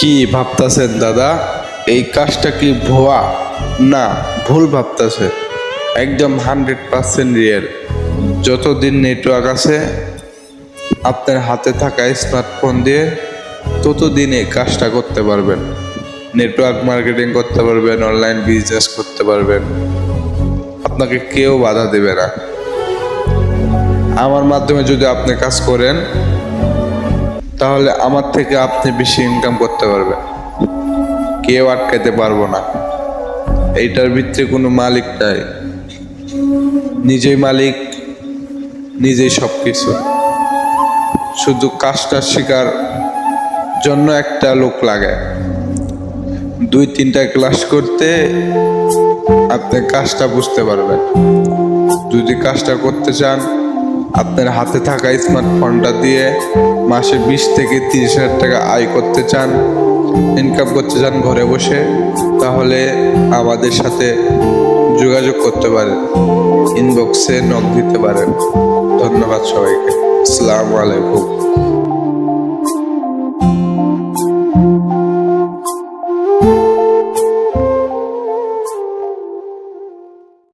কি ভাবতাছেন দাদা? এই কাজটা কি ভুয়া? না, ভুল ভাবতাছে। একদম 100% রিয়েল। যতদিন নেটওয়ার্ক আছে আপনার হাতে থাকা স্মার্টফোন দিয়ে, ততদিন এই কাজটা করতে পারবেন। নেটওয়ার্ক মার্কেটিং করতে পারবেন, অনলাইন বিজনেস করতে পারবেন। আপনাকে কেউ বাধা দেবে না। আমার মাধ্যমে যদি আপনি কাজ করেন, তাহলে আমার থেকে আপনি বেশি ইনকাম করতে পারবেন। কেউ আটকাতে পারবো না। এইটার ভিতরে কোনো মালিক নাই। নিজেই মালিক, নিজেই সবকিছু। শুধু কাজটা শেখার জন্য একটা লোক লাগে। 2-3টা ক্লাস করতে আপনি কাজটা বুঝতে পারবেন। যদি কাজটা করতে চান, আপনার হাতে থাকা স্মার্টফোনটা দিয়ে মাসে 20 থেকে 30 হাজার টাকা আয় করতে চান, ইনকাম করতে চান ঘরে বসে, তাহলে আমাদের সাথে যোগাযোগ করতে পারেন, ইনবক্সে নক দিতে পারেন। ধন্যবাদ সবাইকে। আসসালামু আলাইকুম।